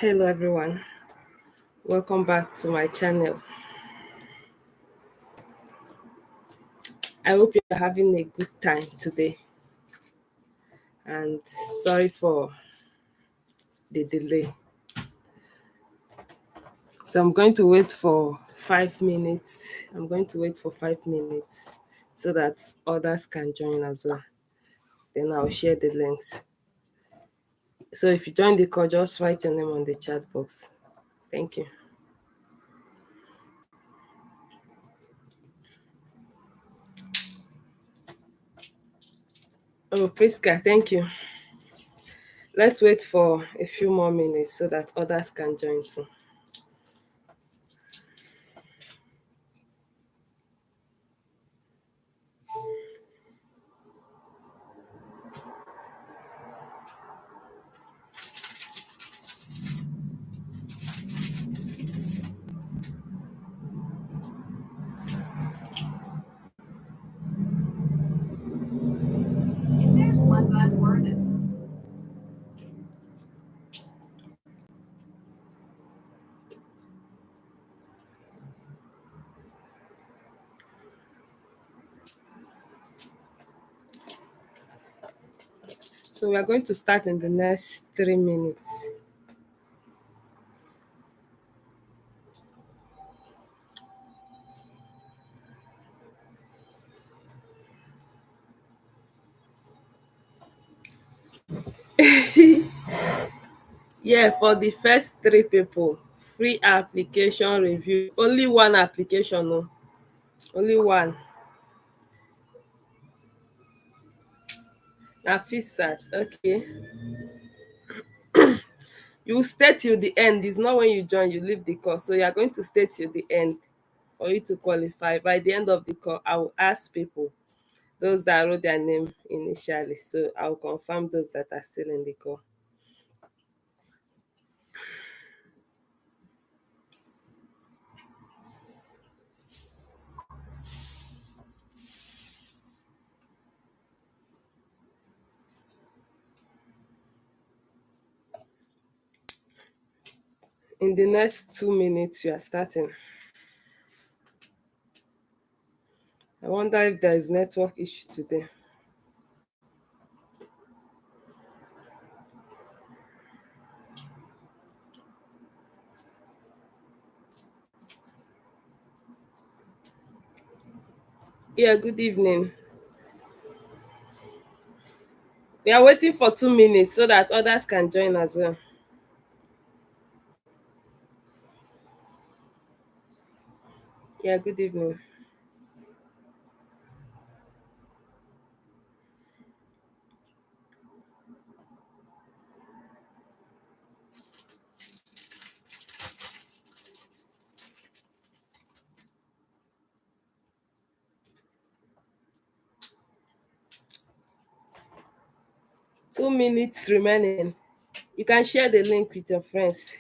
Hello everyone, welcome back to my channel. I hope you're having a good time today, and sorry for the delay. So I'm going to wait for 5 minutes. So that others can join as well. Then I'll share the links. So if you join the call, just write your name on the chat box. Thank you. Oh, Priska, thank you. Let's wait for a few more minutes so that others can join too. If there's one buzzword So we are going to start in the next 3 minutes. Yeah, for the first 3 people, free application review. Only one application, no. Only one. Na FISAT, okay. You stay till the end. It's not when you join, you leave the course. So you are going to stay till the end for you to qualify. By the end of the call, I will ask people, those that wrote their name initially. So I will confirm those that are still in the call. In the next 2 minutes, we are starting. I wonder if there is network issue today. Yeah, good evening. We are waiting for 2 minutes so that others can join as well. Yeah, good evening. Two minutes remaining. You can share the link with your friends.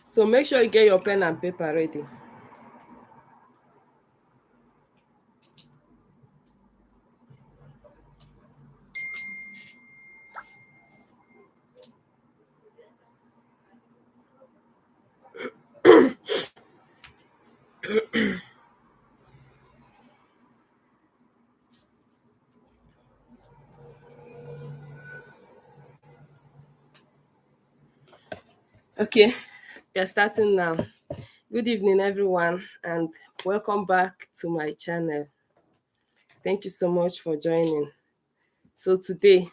So make sure you get your pen and paper ready. Okay, we are starting now. Good evening, everyone, and welcome back to my channel. Thank you so much for joining. So today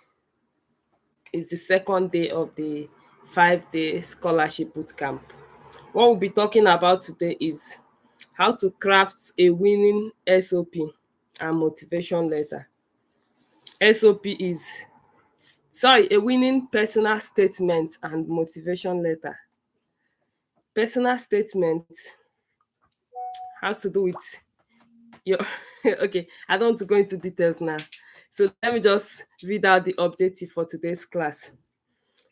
is the second day of the 5-day scholarship bootcamp. What we'll be talking about today is how to craft a winning SOP and motivation letter. SOP is, a winning personal statement and motivation letter. Personal statement has to do with your okay, I don't want to go into details now. So let me just read out the objective for today's class.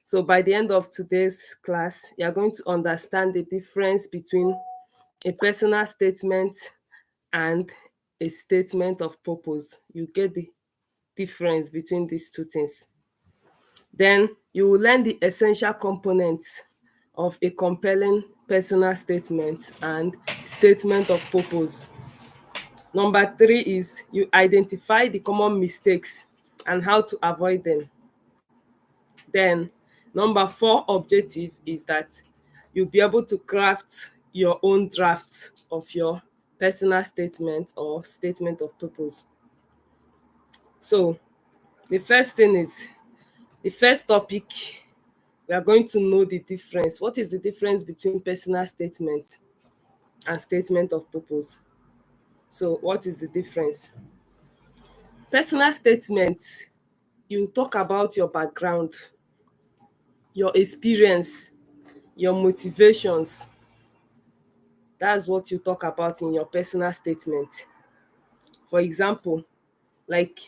So by the end of today's class, you are going to understand the difference between a personal statement and a statement of purpose. You get the difference between these two things. Then you will learn the essential components of a compelling personal statement and statement of purpose. Number 3 is you identify the common mistakes and how to avoid them. Then number 4 objective is that you'll be able to craft your own draft of your personal statement or statement of purpose. So the first thing is, the first topic, we are going to know the difference. What is the difference between personal statement and statement of purpose? So what is the difference? Personal statement, you talk about your background, your experience, your motivations. That's what you talk about in your personal statement. For example, like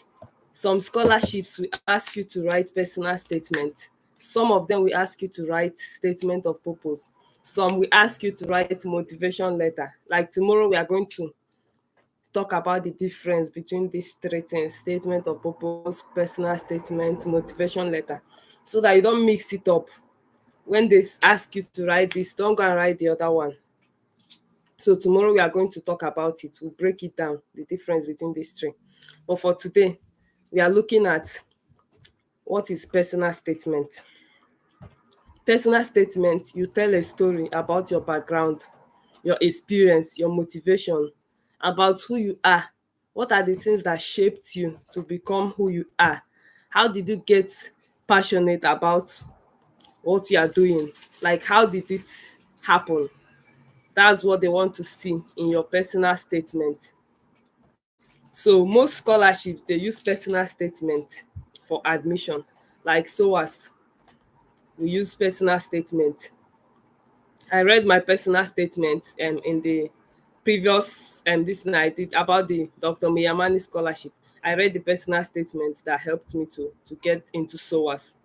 some scholarships will ask you to write personal statement. Some of them will ask you to write statement of purpose. Some will ask you to write motivation letter. Like tomorrow, we are going to talk about the difference between these three things: statement of purpose, personal statement, motivation letter, so that you don't mix it up. When they ask you to write this, don't go and write the other one. So tomorrow we are going to talk about it. We'll break it down, the difference between these three. But for today, we are looking at what is personal statement. Personal statement, you tell a story about your background, your experience, your motivation, about who you are. What are the things that shaped you to become who you are? How did you get passionate about what you are doing? Like, how did it happen? That's what they want to see in your personal statement. So most scholarships, they use personal statement for admission. Like SOAS, we use personal statement. I read my personal statement in the previous this thing I did about the Dr. Miyamani scholarship. I read the personal statement that helped me to get into SOAS.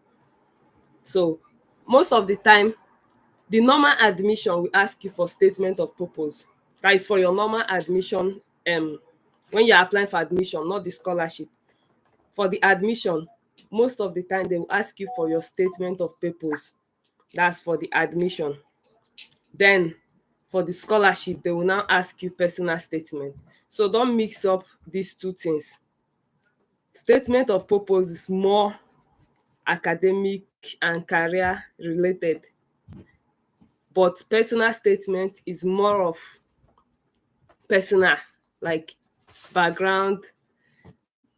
So most of the time, the normal admission will ask you for statement of purpose. That is for your normal admission, when you're applying for admission, not the scholarship. For the admission, most of the time they will ask you for your statement of purpose. That's for the admission. Then for the scholarship, they will now ask you personal statement. So don't mix up these two things. Statement of purpose is more academic and career related, but personal statement is more of personal, like background,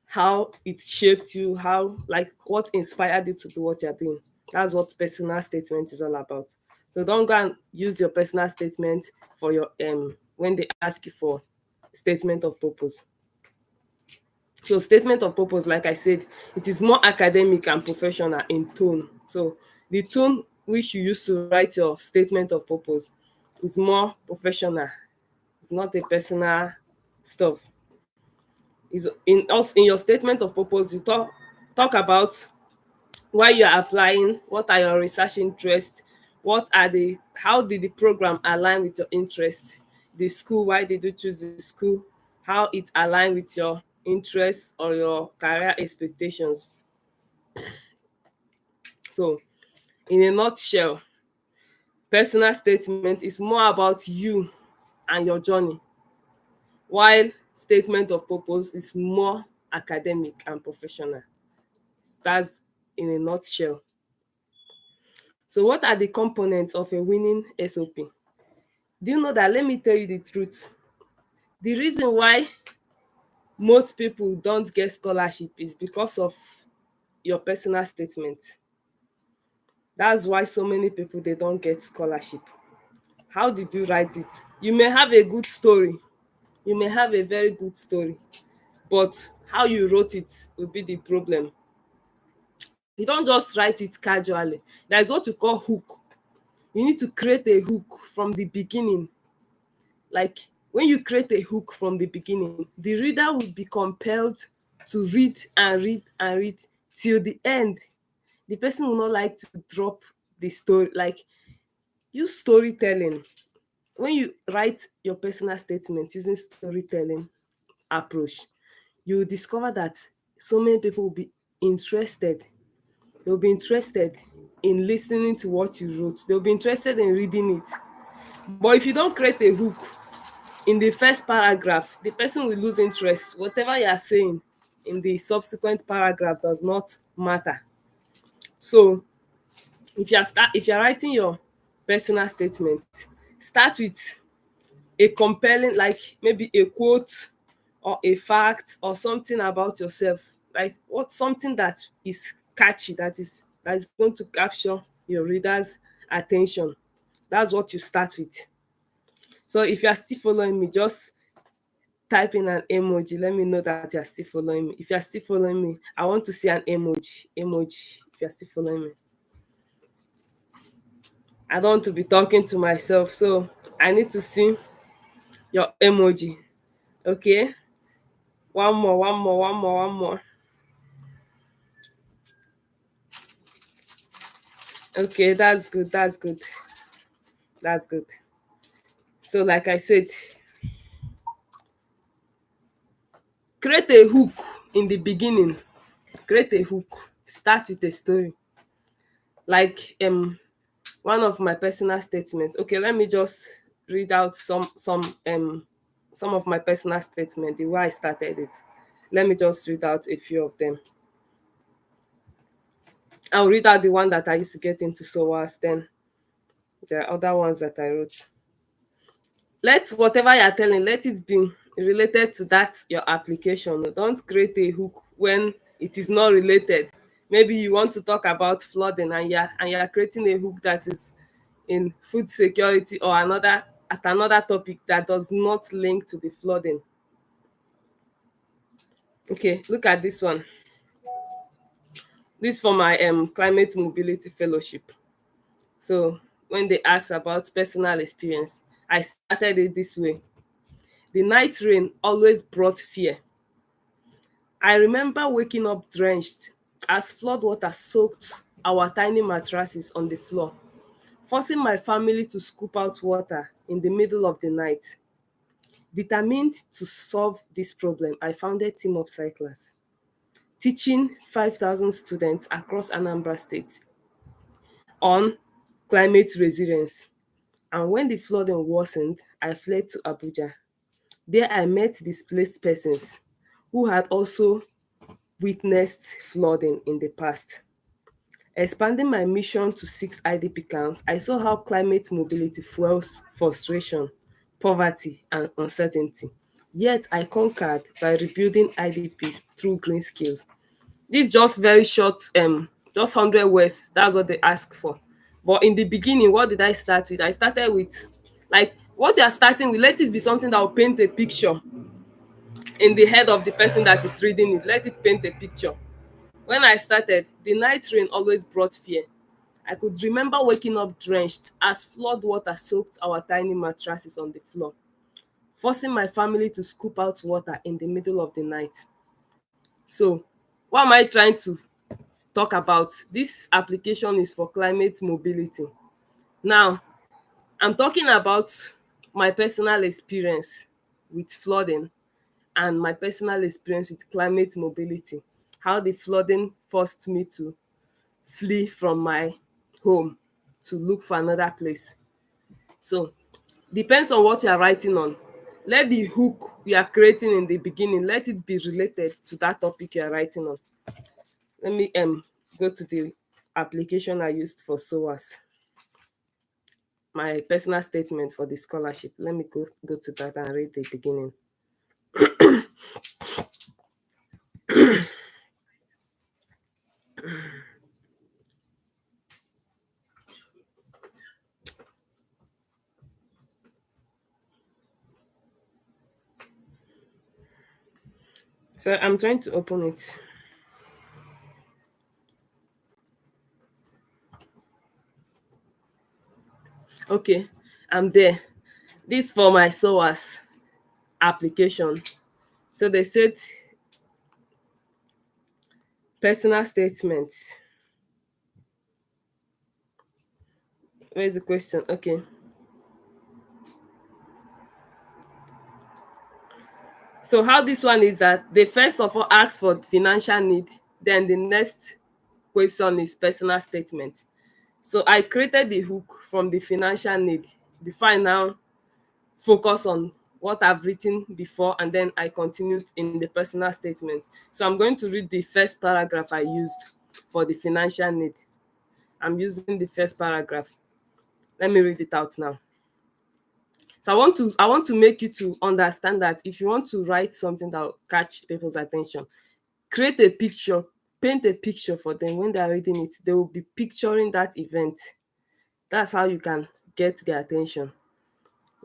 how it shaped you, how, like, what inspired you to do what you're doing. That's what personal statement is all about. So don't go and use your personal statement for your when they ask you for statement of purpose. So statement of purpose, like I said, it is more academic and professional in tone. So the tone which you use to write your statement of purpose is more professional. It's not a personal stuff. Is in us in your statement of purpose, you talk about why you are applying, what are your research interests, how did the program align with your interests, the school, why did you choose the school, how it align with your interests or your career expectations. So in a nutshell, personal statement is more about you and your journey, while statement of purpose is more academic and professional. That's in a nutshell. So what are the components of a winning SOP? Do you know that, let me tell you the truth, the reason why most people don't get scholarship is because of your personal statement. That's why so many people, they don't get scholarship. How did you write it? You may have a good story, you may have a very good story, but how you wrote it will be the problem. You don't just write it casually. There is what we call hook. You need to create a hook from the beginning. Like, when you create a hook from the beginning, the reader will be compelled to read and read and read till the end. The person will not like to drop the story. Like, use storytelling. When you write your personal statement using storytelling approach, you will discover that so many people will be interested. They'll be interested in listening to what you wrote. They'll be interested in reading it. But if you don't create a hook in the first paragraph, the person will lose interest. Whatever you are saying in the subsequent paragraph does not matter. So if you're writing your personal statement, start with a compelling, like maybe a quote or a fact or something about yourself, like what something that is catchy, that is going to capture your readers attention. That's what you start with. So if you are still following me, just type in an emoji, let me know that you are still following me. If you are still following me, I want to see an emoji if you are still following me. I don't want to be talking to myself, so I need to see your emoji. Okay, one more. Okay, that's good. That's good. So, like I said, create a hook in the beginning. Create a hook. Start with a story. Like one of my personal statements. Okay, let me just read out some of my personal statement, the way I started it. Let me just read out a few of them. I'll read out the one that I used to get into SOAS, then there are other ones that I wrote. Let whatever you're telling, let it be related to that your application. Don't create a hook when it is not related. Maybe you want to talk about flooding, and you're creating a hook that is in food security or another topic that does not link to the flooding. Okay, look at this one. This for my climate mobility fellowship. So when they ask about personal experience, I started it this way. The night rain always brought fear. I remember waking up drenched as floodwater soaked our tiny mattresses on the floor, forcing my family to scoop out water in the middle of the night. Determined to solve this problem, I founded TeamUpcyclers, teaching 5,000 students across Anambra State on climate resilience. And when the flooding worsened, I fled to Abuja. There I met displaced persons who had also witnessed flooding in the past. Expanding my mission to 6 IDP camps, I saw how climate mobility fuels frustration, poverty, and uncertainty. Yet I conquered by rebuilding IDPs through green skills. This is just very short, just 100 words. That's what they ask for. But in the beginning, what did I start with? I started with, like, what you are starting with, let it be something that will paint a picture in the head of the person that is reading it. Let it paint a picture. When I started, the night rain always brought fear. I could remember waking up drenched as flood water soaked our tiny mattresses on the floor, forcing my family to scoop out water in the middle of the night. So, what am I trying to talk about? This application is for climate mobility. Now, I'm talking about my personal experience with flooding and my personal experience with climate mobility, how the flooding forced me to flee from my home to look for another place. So, depends on what you are writing on. Let the hook you are creating in the beginning, let it be related to that topic you are writing on. Let me go to the application I used for SOAS, my personal statement for the scholarship. Let me go to that and read the beginning. So I'm trying to open it. Okay, I'm there. This for my SOAS application. So they said personal statements. Where's the question? Okay. So how this one is that they first of all ask for financial need, then the next question is personal statement. So I created the hook from the financial need before I now focus on what I've written before, and then I continued in the personal statement. So I'm going to read the first paragraph I used for the financial need. I'm using the first paragraph. Let me read it out now. So I want to make you to understand that if you want to write something that will catch people's attention, create a picture, paint a picture for them. When they are reading it, they will be picturing that event. That's how you can get their attention.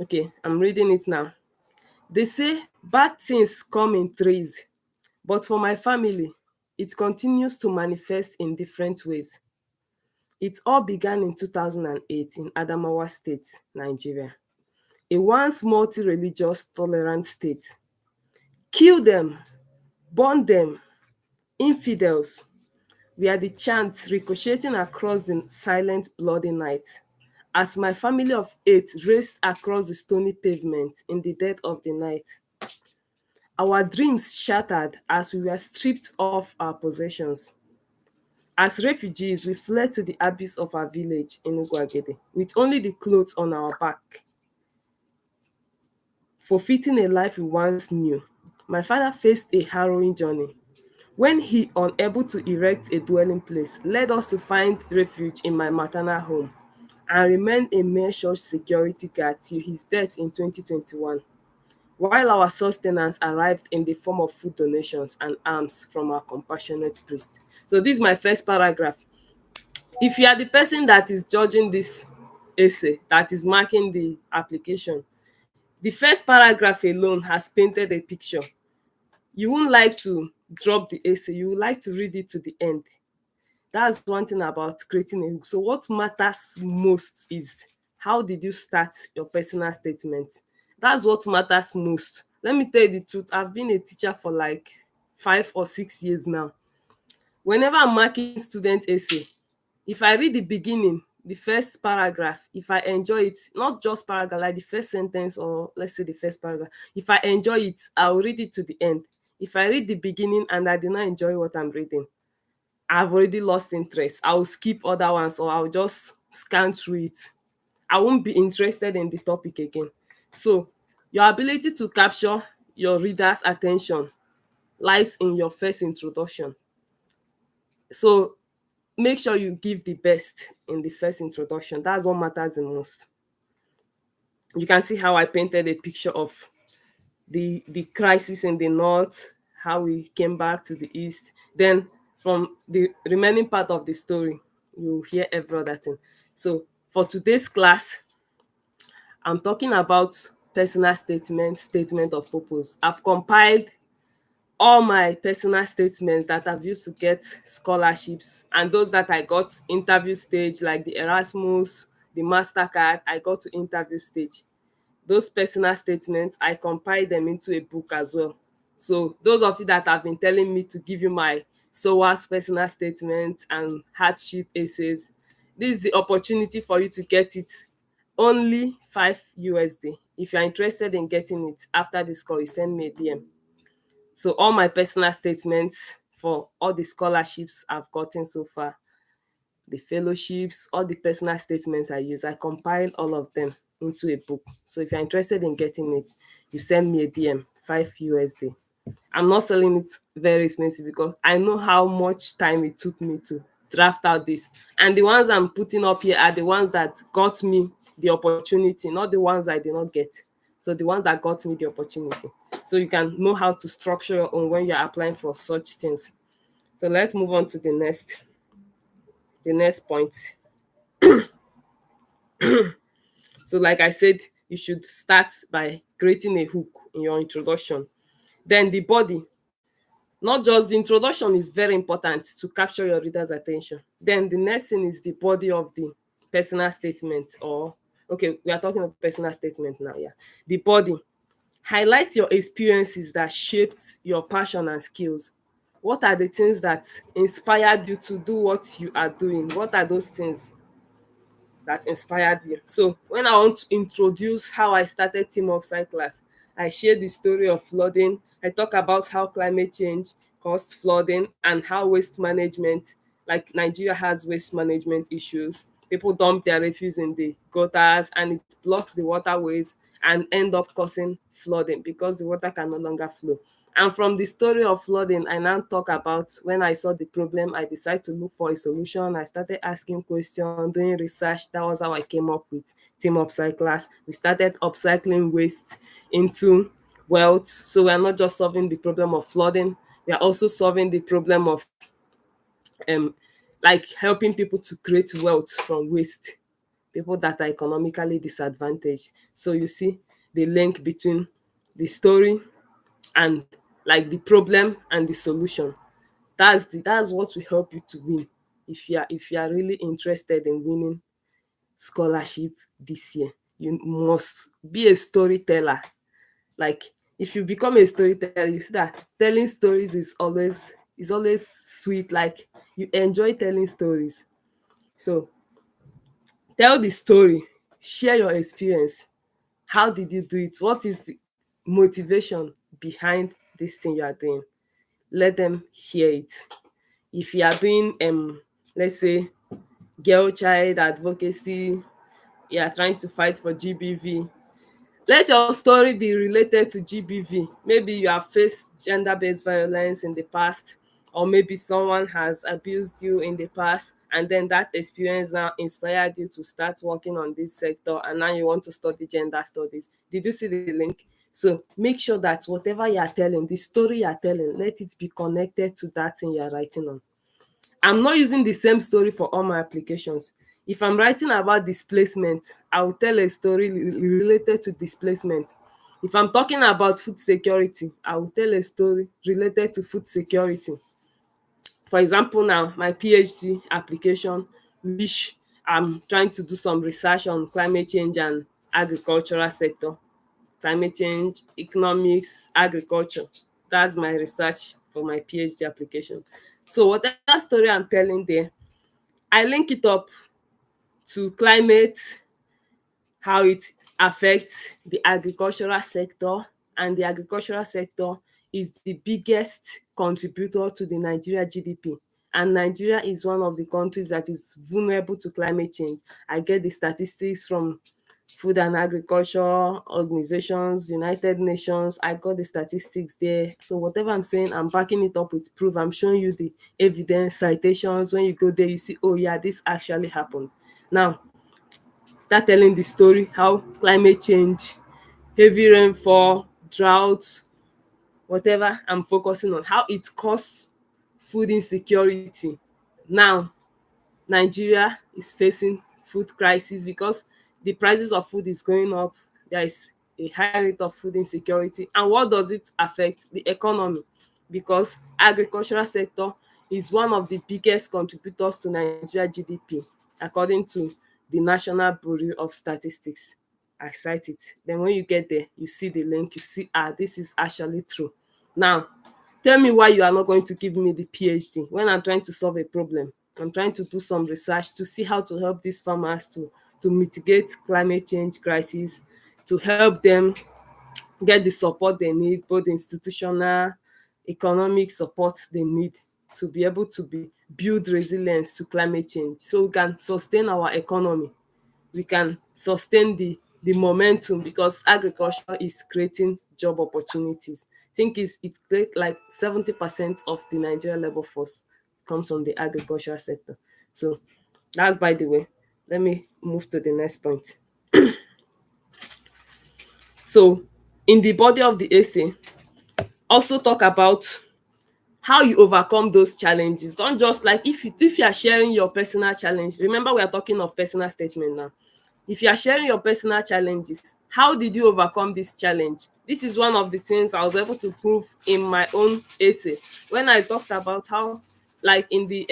Okay, I'm reading it now. They say bad things come in threes, but for my family, it continues to manifest in different ways. It all began in 2008 in Adamawa State, Nigeria, a once multi-religious, tolerant state. Kill them, burn them, infidels, were the chants ricocheting across the silent, bloody night as my family of 8 raced across the stony pavement in the dead of the night. Our dreams shattered as we were stripped of our possessions. As refugees, we fled to the abyss of our village in Ugwagede with only the clothes on our back, forfeiting a life we once knew. My father faced a harrowing journey when he, unable to erect a dwelling place, led us to find refuge in my maternal home and remained a mere church security guard till his death in 2021, while our sustenance arrived in the form of food donations and alms from our compassionate priest. So this is my first paragraph. If you are the person that is judging this essay, that is marking the application, the first paragraph alone has painted a picture. You won't like to drop the essay, you would like to read it to the end. That's one thing about creating a hook. So what matters most is how did you start your personal statement? That's what matters most. Let me tell you the truth, I've been a teacher for like 5 or 6 years now. Whenever I'm marking student essay, if I read the beginning, the first paragraph, if I enjoy it, not just paragraph, like the first sentence, or let's say the first paragraph, if I enjoy it, I'll read it to the end. If I read the beginning and I do not enjoy what I'm reading, I've already lost interest. I will skip other ones, or I'll just scan through it. I won't be interested in the topic again. So your ability to capture your reader's attention lies in your first introduction. So make sure you give the best in the first introduction. That's what matters the most. You can see how I painted a picture of the crisis in the north, how we came back to the east. Then from the remaining part of the story, you hear every other thing. So for today's class, I'm talking about personal statement, statement of purpose. I've compiled all my personal statements that I've used to get scholarships, and those that I got interview stage, like the Erasmus, the MasterCard, I got to interview stage. Those personal statements, I compiled them into a book as well. So those of you that have been telling me to give you my SOAS personal statement and hardship essays, this is the opportunity for you to get it. Only 5 USD. If you're interested in getting it after this call, you send me a DM. So all my personal statements for all the scholarships I've gotten so far, the fellowships, all the personal statements I use, I compile all of them into a book. So if you're interested in getting it, you send me a DM, 5 USD. I'm not selling it very expensive because I know how much time it took me to draft out this. And the ones I'm putting up here are the ones that got me the opportunity, not the ones I did not get. So the ones that got me the opportunity. So you can know how to structure your own when you're applying for such things. So let's move on to the next point. So like I said, you should start by creating a hook in your introduction. Then the body. Not just the introduction is very important to capture your reader's attention. Then the next thing is the body of the personal statement, or okay, we are talking of personal statement now. Yeah, the body. Highlight your experiences that shaped your passion and skills. What are the things that inspired you to do what you are doing? What are those things that inspired you? So when I want to introduce how I started TeamUpcyclers, I share the story of flooding. I talk about how climate change caused flooding and how waste management, like Nigeria has waste management issues. People dump their refuse in the gutters and it blocks the waterways and end up causing flooding because the water can no longer flow. And from the story of flooding, I now talk about when I saw the problem, I decided to look for a solution. I started asking questions, doing research. That was how I came up with Team Upcyclers. We started upcycling waste into wealth. So we are not just solving the problem of flooding, we are also solving the problem of um, like helping people to create wealth from waste, people that are economically disadvantaged. So you see the link between the story and like the problem and the solution. That's what will help you to win if you are really interested in winning scholarship this year. You must be a storyteller. Like if you become a storyteller, you see that telling stories is always sweet. Like you enjoy telling stories. So tell the story, share your experience. How did you do it? What is the motivation behind this thing you are doing? Let them hear it. If you are doing let's say girl child advocacy, you are trying to fight for GBV, let your story be related to GBV. Maybe you have faced gender-based violence in the past, or maybe someone has abused you in the past, and then that experience now inspired you to start working on this sector, and now you want to study gender studies. Did you see the link? So make sure that whatever you are telling, the story you are telling, let it be connected to that thing you are writing on. I'm not using the same story for all my applications. If I'm writing about displacement, I will tell a story related to displacement. If I'm talking about food security, I will tell a story related to food security. For example, now my PhD application, which I'm trying to do some research on climate change and agricultural sector. Climate change, economics, agriculture. That's my research for my PhD application. So whatever story I'm telling there, I link it up to climate, how it affects the agricultural sector, and the agricultural sector is the biggest contributor to the Nigeria GDP. And Nigeria is one of the countries that is vulnerable to climate change. I get the statistics from Food and Agriculture Organizations, United Nations. I got the statistics there. So whatever I'm saying, I'm backing it up with proof. I'm showing you the evidence, citations. When you go there, you see, oh yeah, this actually happened. Now, start telling the story, how climate change, heavy rainfall, drought, whatever I'm focusing on, how it causes food insecurity. Now, Nigeria is facing food crisis because the prices of food is going up. There is a high rate of food insecurity. And what does it affect? The economy, because agricultural sector is one of the biggest contributors to Nigeria GDP, according to the National Bureau of Statistics. I cite it. Then when you get there, you see the link, you see, this is actually true. Now, tell me why you are not going to give me the PhD when I'm trying to solve a problem. I'm trying to do some research to see how to help these farmers to mitigate climate change crisis, to help them get the support they need, both institutional, economic support they need to be able to build resilience to climate change so we can sustain our economy. We can sustain the momentum, because agriculture is creating job opportunities. I think it's like 70% of the Nigerian labor force comes from the agricultural sector. So that's by the way. Let me move to the next point. So in the body of the essay, also talk about how you overcome those challenges. Don't just like if you are sharing your personal challenge. Remember, we are talking of personal statement now. If you are sharing your personal challenges, how did you overcome this challenge? This is one of the things I was able to prove in my own essay when I talked about how, like in the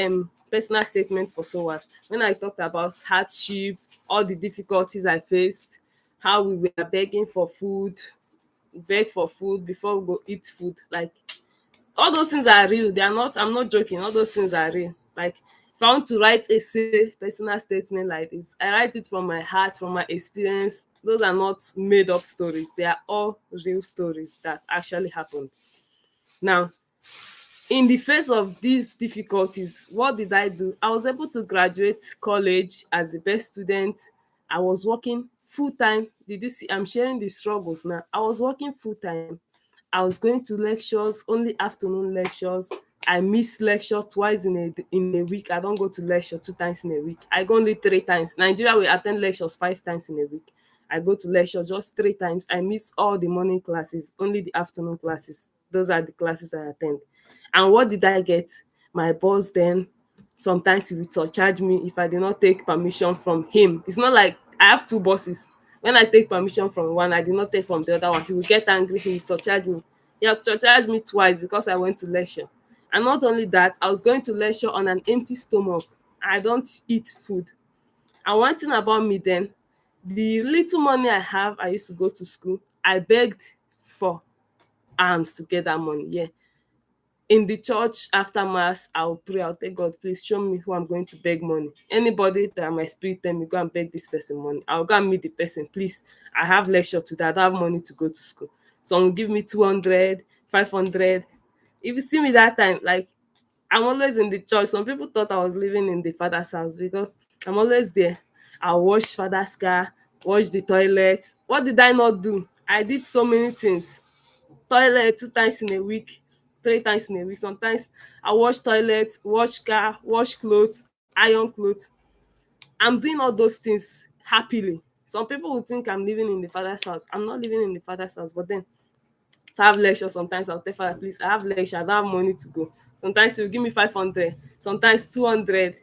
personal statement for SOAS, when I talked about hardship, all the difficulties I faced, how we were begging for food, beg for food before we go eat food. Like all those things are real. They are not, I'm not joking. All those things are real. Like if I want to write essay, personal statement like this, I write it from my heart, from my experience. Those are not made up stories. They are all real stories that actually happened. Now, in the face of these difficulties, what did I do? I was able to graduate college as the best student. I was working full time. Did you see? I'm sharing the struggles now. I was working full time. I was going to lectures, only afternoon lectures. I miss lecture twice in a week. I don't go to lecture 2 times in a week. I go only 3 times. Nigeria will attend lectures 5 times in a week. I go to lecture just 3 times. I miss all the morning classes, only the afternoon classes. Those are the classes I attend. And what did I get? My boss then, sometimes he would surcharge me if I did not take permission from him. It's not like I have two bosses. When I take permission from one, I did not take from the other one. He will get angry, he will surcharge me. He has surcharged me twice because I went to lecture. And not only that, I was going to lecture on an empty stomach. I don't eat food. And one thing about me then, the little money I have, I used to go to school. I begged for arms to get that money. Yeah, in the church after mass, I'll pray, I'll tell God, please show me who I'm going to beg money. Anybody that my spirit tell me, go and beg this person money. I'll go and meet the person, please. I have lecture today, I don't have money to go to school. Someone give me 200, 500. If you see me that time, like I'm always in the church. Some people thought I was living in the father's house because I'm always there. I'll wash father's car, wash the toilet. What did I not do? I did so many things. Toilet 2 times in a week, 3 times in a week. Sometimes I wash toilet, wash car, wash clothes, iron clothes. I'm doing all those things happily. Some people would think I'm living in the father's house. I'm not living in the father's house. But then if I have lecture, sometimes I'll tell father, please, I have lecture, I don't have money to go. Sometimes he'll give me 500, sometimes 200.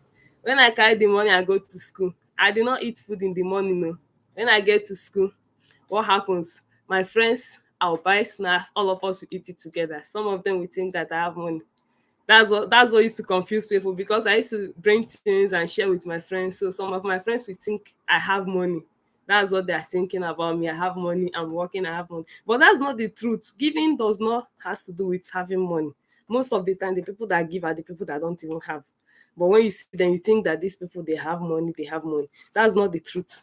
When I carry the money, I go to school. I did not eat food in the morning, no. When I get to school, what happens? My friends, I'll buy snacks, all of us will eat it together. Some of them will think that I have money. That's what used to confuse people because I used to bring things and share with my friends. So some of my friends will think I have money. That's what they're thinking about me. I have money, I'm working, I have money. But that's not the truth. Giving does not has to do with having money. Most of the time, the people that give are the people that don't even have. But when you see them, you think that these people they have money, they have money. That's not the truth.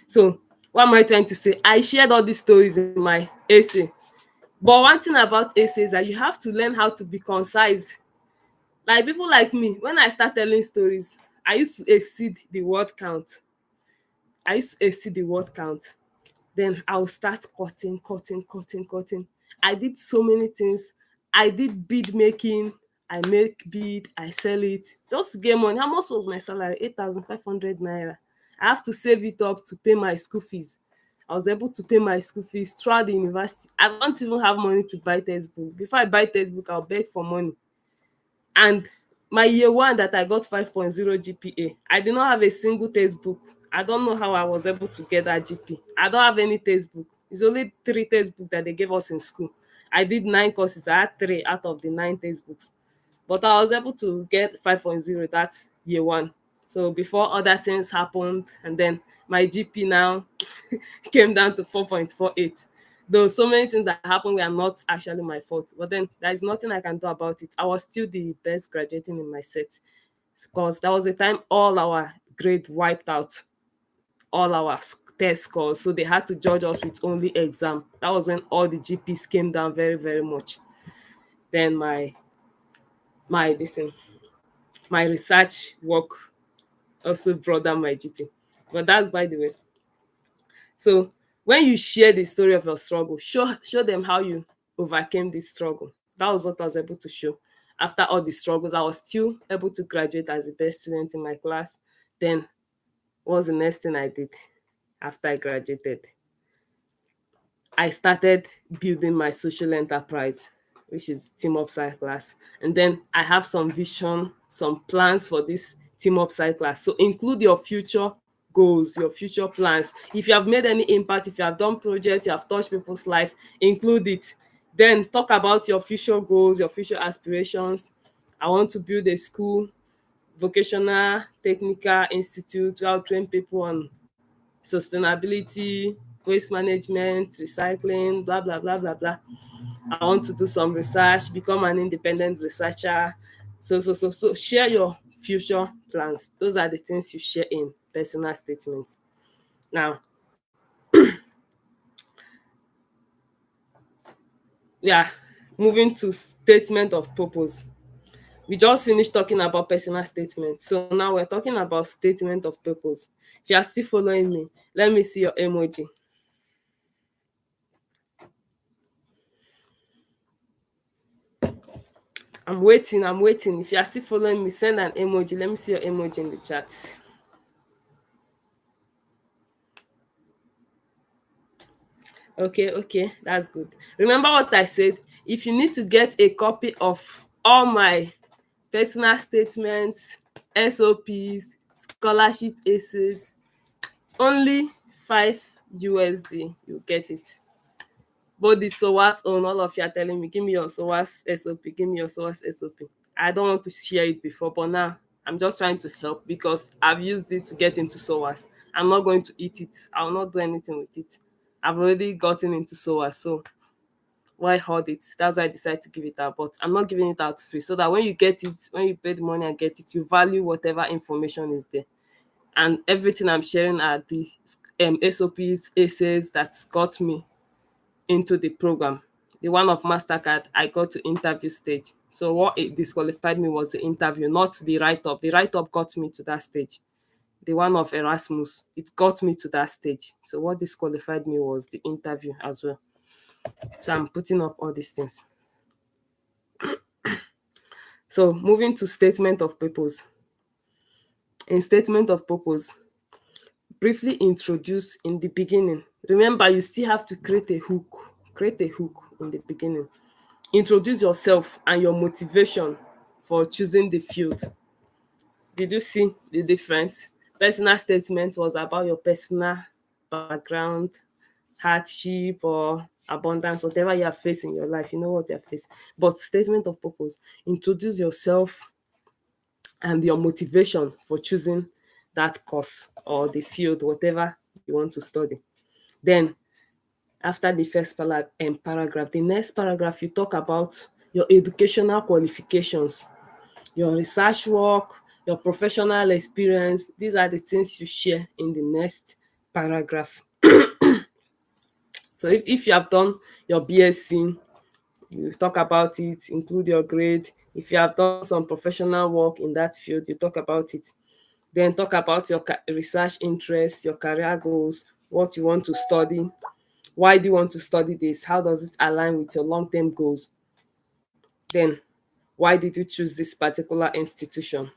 So what am I trying to say? I shared all these stories in my essay. But one thing about essay is that you have to learn how to be concise. Like people like me, when I start telling stories, I used to exceed the word count. I used to exceed the word count. Then I'll start cutting. I did so many things. I did bead making. I make bead, I sell it just to get money. How much was my salary? 8,500 naira. I have to save it up to pay my school fees. I was able to pay my school fees throughout the university. I don't even have money to buy textbook. Before I buy textbook, I'll beg for money. And my year one that I got 5.0 GPA, I did not have a single textbook. I don't know how I was able to get that GP. I don't have any textbook. It's only 3 textbooks that they gave us in school. I did 9 courses. I had 3 out of the 9 textbooks. But I was able to get 5.0 that year one. So before other things happened, and then my GP now came down to 4.48. Though so many things that happened were not actually my fault, but then there is nothing I can do about it. I was still the best graduating in my set because that was the time all our grade wiped out, all our test scores. So they had to judge us with only exam. That was when all the GPs came down very, very much. Then my listen, my research work also brought down my GP. But that's by the way. So when you share the story of your struggle, show them how you overcame this struggle. That was what I was able to show. After all the struggles, I was still able to graduate as the best student in my class. Then what was the next thing I did after I graduated? I started building my social enterprise, which is TeamUpcyclers. And then I have some vision, some plans for this TeamUpcyclers. So include your future goals, your future plans. If you have made any impact, if you have done projects, you have touched people's life, include it. Then talk about your future goals, your future aspirations. I want to build a school, vocational technical institute where I'll train people on sustainability, waste management, recycling, blah blah blah blah blah. I want to do some research, become an independent researcher. So share your future plans. Those are the things you share in personal statements. Now, yeah, moving to statement of purpose. We just finished talking about personal statements. So now we're talking about statement of purpose. If you are still following me, let me see your emoji. I'm waiting. If you are still following me, send an emoji. Let me see your emoji in the chat. Okay, that's good. Remember what I said? If you need to get a copy of all my personal statements, SOPs, scholarship aces, only 5 USD, you get it. Both the SOAS own, all of you are telling me, give me your SOAS SOP, give me your SOAS SOP. I don't want to share it before, but now I'm just trying to help because I've used it to get into SOAS. I'm not going to eat it. I'll not do anything with it. I've already gotten into SOAS, so why hold it? That's why I decided to give it out. But I'm not giving it out free, so that when you get it, when you pay the money and get it, you value whatever information is there. And everything I'm sharing are the SOPs, ACEs that got me into the program. The one of MasterCard, I got to interview stage. So what it disqualified me was the interview, not the write-up. The write-up got me to that stage. The one of Erasmus, it got me to that stage. So what disqualified me was the interview as well. So I'm putting up all these things. So moving to statement of purpose. In statement of purpose, briefly introduce in the beginning. Remember, you still have to create a hook. Create a hook in the beginning. Introduce yourself and your motivation for choosing the field. Did you see the difference? Personal statement was about your personal background, hardship or abundance, whatever you are facing in your life, you know what you are facing. But statement of purpose, introduce yourself and your motivation for choosing that course or the field, whatever you want to study. Then after the first paragraph, the next paragraph, you talk about your educational qualifications, your research work, your professional experience. These are the things you share in the next paragraph. So if you have done your BSc, you talk about it, include your grade. If you have done some professional work in that field, you talk about it. Then talk about your research interests, your career goals, what you want to study, why do you want to study this, how does it align with your long-term goals. Then why did you choose this particular institution?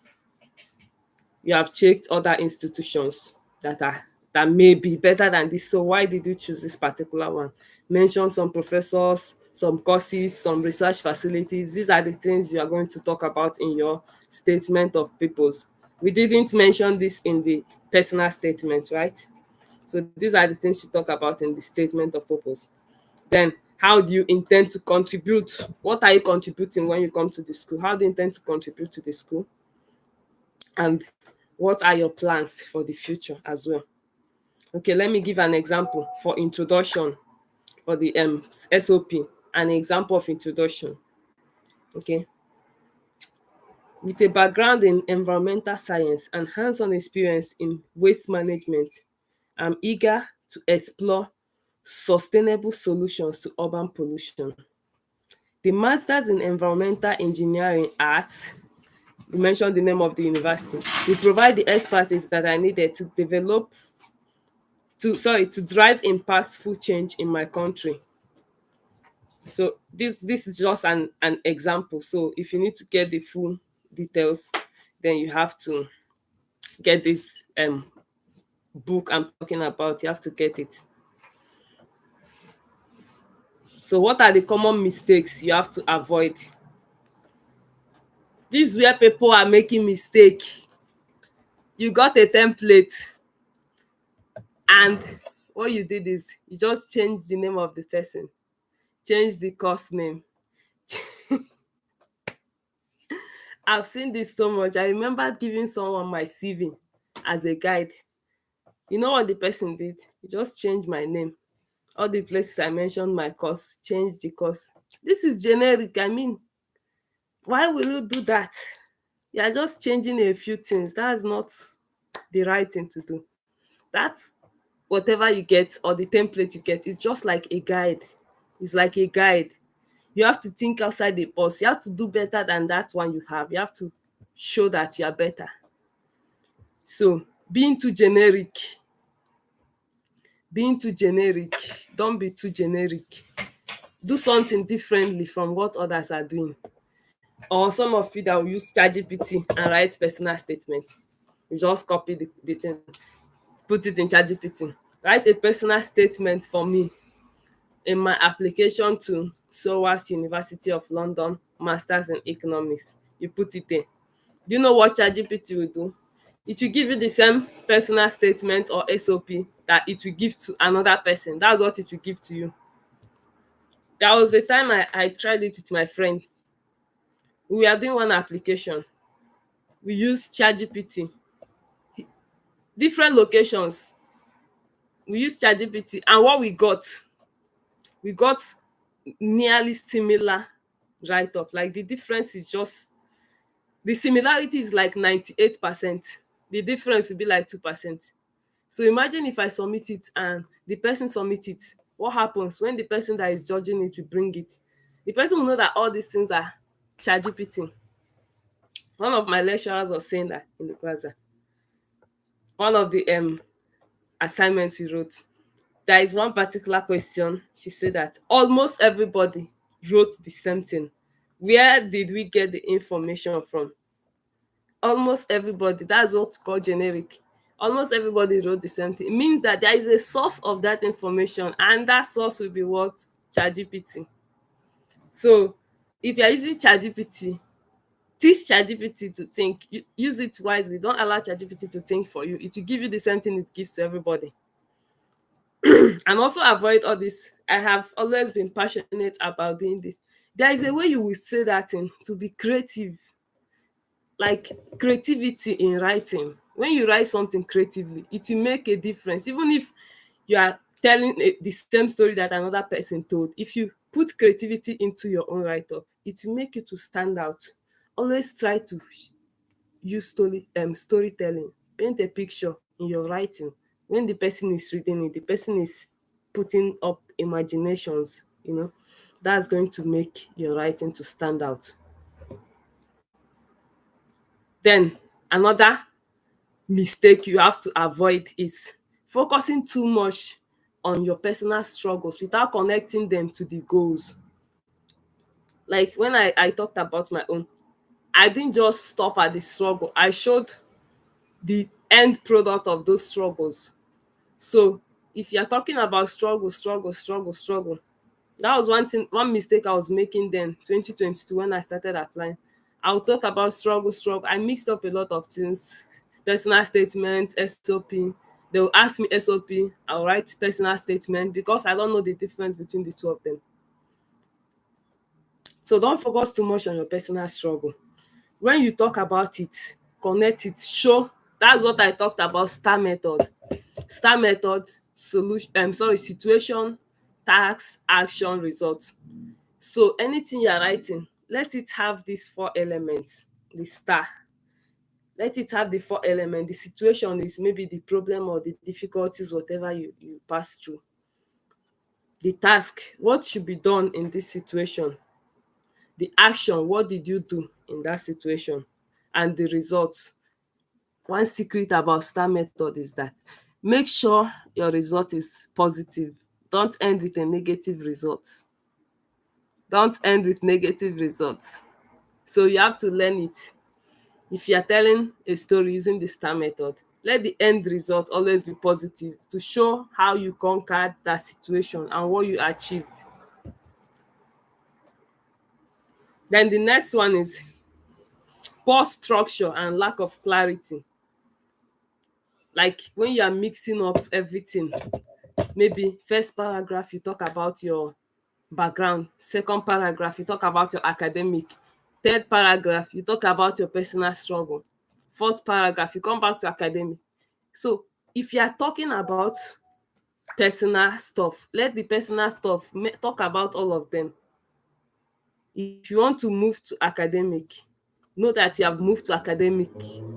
You have checked other institutions that may be better than this, so why did you choose this particular one? Mention some professors, some courses, some research facilities. These are the things you are going to talk about in your statement of purpose. We didn't mention this in the personal statement, right? So these are the things you talk about in the statement of purpose. Then how do you intend to contribute? What are you contributing when you come to the school? How do you intend to contribute to the school? And what are your plans for the future as well? Okay, let me give an example for introduction for the SOP, an example of introduction. Okay. With a background in environmental science and hands-on experience in waste management, I'm eager to explore sustainable solutions to urban pollution. The Masters in Environmental Engineering at, you mentioned the name of the university, will provide the expertise that I needed to drive impactful change in my country. So this is just an example. So if you need to get the full details, then you have to get this book I'm talking about. You have to get it. So what are the common mistakes you have to avoid? This is where people are making mistake. You got a template. And what you did is you just changed the name of the person, change the course name. I've seen this so much. I remember giving someone my CV as a guide. You know what the person did? He just changed my name. All the places I mentioned my course, changed the course. This is generic. I mean, why will you do that? You are just changing a few things. That's not the right thing to do. That's whatever you get or the template you get is just like a guide. It's like a guide. You have to think outside the box. You have to do better than that one you have. You have to show that you are better. So being too generic, don't be too generic. Do something differently from what others are doing. Or some of you that will use ChatGPT and write personal statement. You just copy the thing, put it in ChatGPT. Write a personal statement for me in my application to SOAS University of London, Masters in Economics. You put it in. Do you know what ChatGPT will do? It will give you the same personal statement or SOP that it will give to another person. That's what it will give to you. There was a time I tried it with my friend. We were doing one application. We used ChatGPT. Different locations. We used ChatGPT, and what we got nearly similar write-up. Like the difference is just, the similarity is like 98%. The difference will be like 2%. So imagine if I submit it and the person submit it. What happens when the person that is judging it will bring it? The person will know that all these things are ChatGPT. One of my lecturers was saying that in the class, that one of the assignments we wrote, there is one particular question. She said that almost everybody wrote the same thing. Where did we get the information from? Almost everybody. That's what we call generic. Almost everybody wrote the same thing. It means that there is a source of that information, and that source will be what? ChatGPT. So if you're using ChatGPT, teach ChatGPT to think. Use it wisely. Don't allow ChatGPT to think for you. It will give you the same thing it gives to everybody. And also avoid all this. I have always been passionate about doing this. There is a way you will say that thing to be creative. Like creativity in writing. When you write something creatively, it will make a difference. Even if you are telling the same story that another person told, if you put creativity into your own write-up, it will make you to stand out. Always try to use storytelling. Paint a picture in your writing. When the person is reading it, the person is putting up imaginations, that's going to make your writing to stand out. Then another mistake you have to avoid is focusing too much on your personal struggles without connecting them to the goals. Like when I talked about my own, I didn't just stop at the struggle. I showed the end product of those struggles. So if you're talking about struggle, that was one mistake I was making then, 2022, when I started applying. I'll talk about struggle. I mixed up a lot of things. Personal statement, SOP. They will ask me SOP. I'll write personal statement because I don't know the difference between the two of them. So don't focus too much on your personal struggle. When you talk about it, connect it, show. That's what I talked about, STAR method. STAR method, situation, task, action, result. So anything you're writing, let it have these 4 elements. The STAR, let it have the 4 elements. The situation is maybe the problem or the difficulties, whatever you pass through. The task, what should be done in this situation? The action, what did you do in that situation? And the result. One secret about STAR method is that make sure your result is positive. Don't end with a negative result. Don't end with negative results. So you have to learn it. If you are telling a story using the STAR method, let the end result always be positive to show how you conquered that situation and what you achieved. Then the next one is poor structure and lack of clarity. Like when you are mixing up everything, maybe first paragraph you talk about your background, second paragraph you talk about your academic, third paragraph you talk about your personal struggle, fourth paragraph you come back to academic. So if you are talking about personal stuff, let the personal stuff talk about all of them. If you want to move to academic, know that you have moved to academic.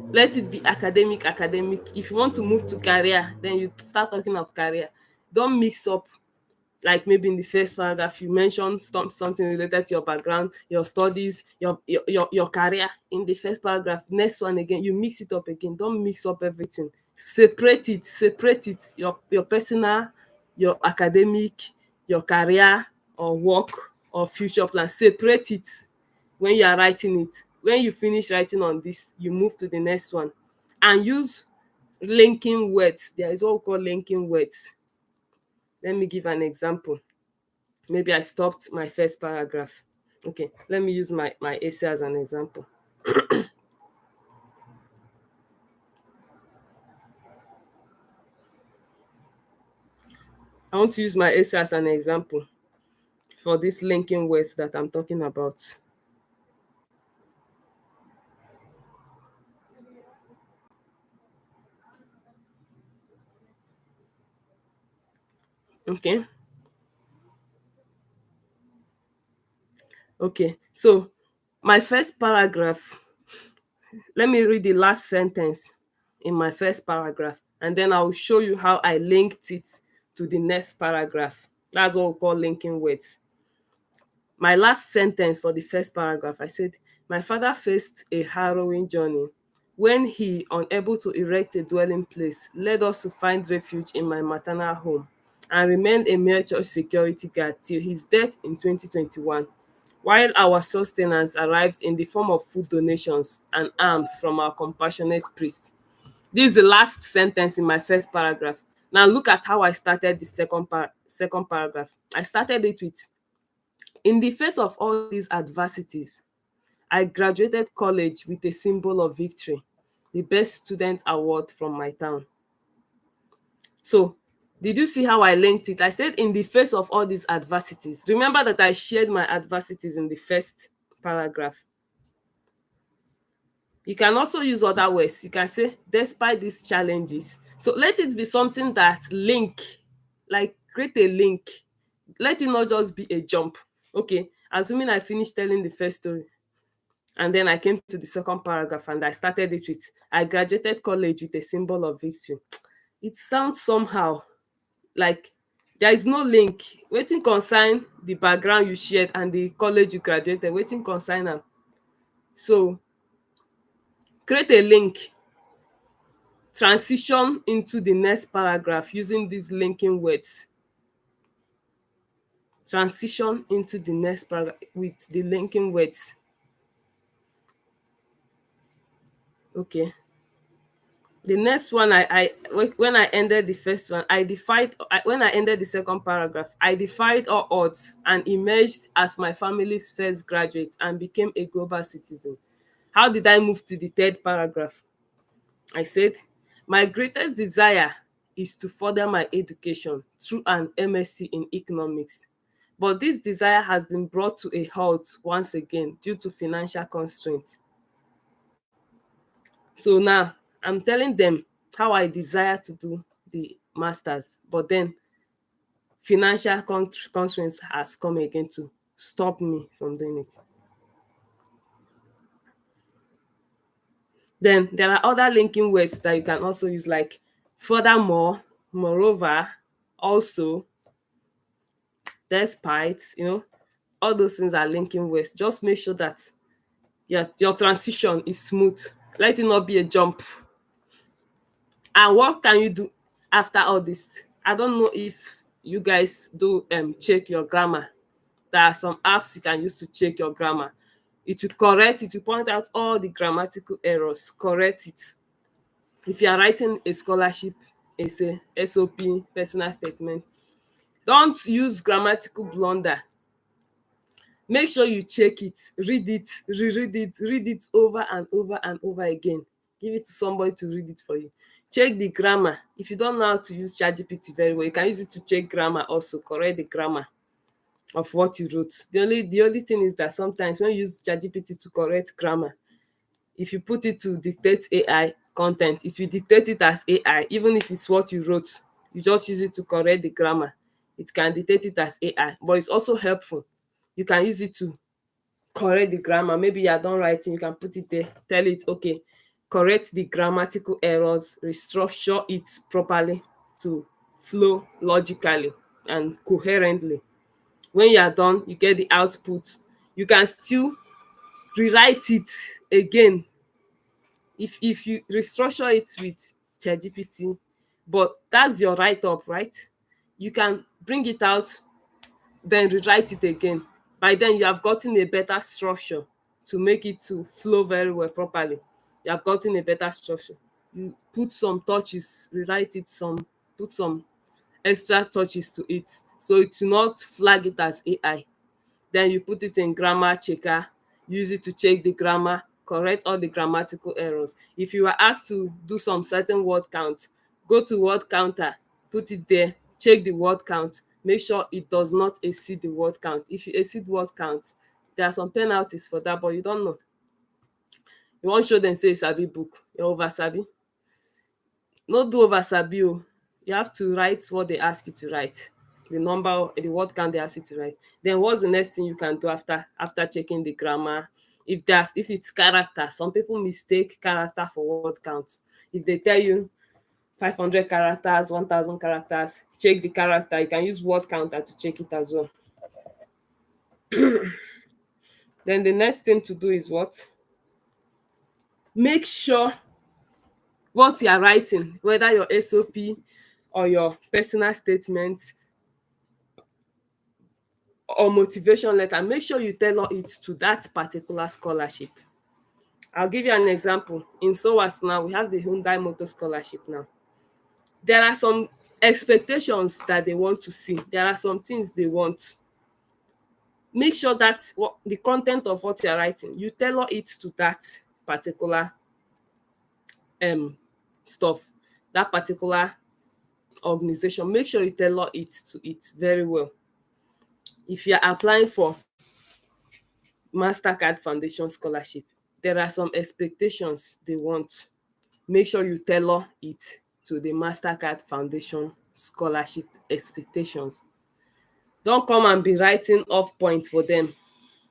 Let it be academic, academic. If you want to move to career, then you start talking of career. Don't mix up, like maybe in the first paragraph you mention something related to your background, your studies, your career in the first paragraph. Next one again, you mix it up again. Don't mix up everything. Separate it. Your personal, your academic, your career or work or future plan. Separate it when you are writing it. When you finish writing on this, you move to the next one and use linking words. There is what we call linking words. Let me give an example. Maybe I stopped my first paragraph. Okay, let me use my essay as an example. I want to use my essay as an example for this linking words that I'm talking about. Okay. Okay, so my first paragraph, let me read the last sentence in my first paragraph, and then I'll show you how I linked it to the next paragraph. That's what we call linking words. My last sentence for the first paragraph, I said, my father faced a harrowing journey when he, unable to erect a dwelling place, led us to find refuge in my maternal home and remained a mere church security guard till his death in 2021, while our sustenance arrived in the form of food donations and alms from our compassionate priest. This is the last sentence in my first paragraph. Now look at how I started the second paragraph. I started it with, in the face of all these adversities, I graduated college with a symbol of victory, the best student award from my town. So, did you see how I linked it? I said, in the face of all these adversities. Remember that I shared my adversities in the first paragraph. You can also use other words. You can say, despite these challenges. So, let it be something that link, like create a link. Let it not just be a jump. Okay, assuming I finished telling the first story, and then I came to the second paragraph and I started it with, I graduated college with a symbol of victory. It sounds somehow like there is no link. Wetin concern the background you shared and the college you graduated, wetin concern am? So create a link, transition into the next paragraph using these linking words. Transition into the next paragraph with the linking words. Okay. The next one, when I ended the first one, when I ended the second paragraph, I defied all odds and emerged as my family's first graduate and became a global citizen. How did I move to the third paragraph? I said, my greatest desire is to further my education through an MSc in economics. But this desire has been brought to a halt once again due to financial constraints. So now I'm telling them how I desire to do the masters, but then financial constraints has come again to stop me from doing it. Then there are other linking words that you can also use, like furthermore, moreover, also, despite, all those things are linking words. Just make sure that your transition is smooth. Let it not be a jump. And what can you do after all this? I don't know if you guys do check your grammar. There are some apps you can use to check your grammar. It will point out all the grammatical errors, correct it. If you are writing a scholarship essay, SOP, personal statement, don't use grammatical blunder. Make sure you check it, read it, reread it, read it over and over and over again. Give it to somebody to read it for you. Check the grammar. If you don't know how to use ChatGPT very well, you can use it to check grammar also, correct the grammar of what you wrote. The only thing is that sometimes when you use ChatGPT to correct grammar, if you put it to dictate AI content, it will dictate it as AI, even if it's what you wrote. You just use it to correct the grammar. It can dictate it as AI, but it's also helpful. You can use it to correct the grammar. Maybe you are done writing, you can put it there, tell it, okay, correct the grammatical errors, restructure it properly to flow logically and coherently. When you are done, you get the output. You can still rewrite it again if you restructure it with ChatGPT, but that's your write up, right? You can bring it out, then rewrite it again. By then you have gotten a better structure to make it to flow very well properly. You have gotten a better structure. You put some touches, rewrite it some, put some extra touches to it, so it will not flag it as AI. Then you put it in grammar checker, use it to check the grammar, correct all the grammatical errors. If you are asked to do some certain word count, go to word counter, put it there, check the word count, make sure it does not exceed the word count. If you exceed word count, there are some penalties for that, but you don't know. You wan show dem say you sabi book, you over sabi. No do over sabi o. You have to write what they ask you to write, the number, the word count they ask you to write. Then what's the next thing you can do after checking the grammar? If it's character, some people mistake character for word count. If they tell you 500 characters, 1000 characters, check the character. You can use word counter to check it as well. Then the next thing to do is what? Make sure what you are writing, whether your SOP or your personal statement or motivation letter, make sure you tailor it to that particular scholarship. I'll give you an example. In SOAS now, we have the Hyundai Motor Scholarship now. There are some expectations that they want to see. There are some things they want. Make sure that the content of what you're writing, you tailor it to that particular stuff, that particular organization. Make sure you tailor it to it very well. If you're applying for Mastercard Foundation Scholarship, there are some expectations they want. Make sure you tailor it to the Mastercard Foundation Scholarship expectations. Don't come and be writing off point for them.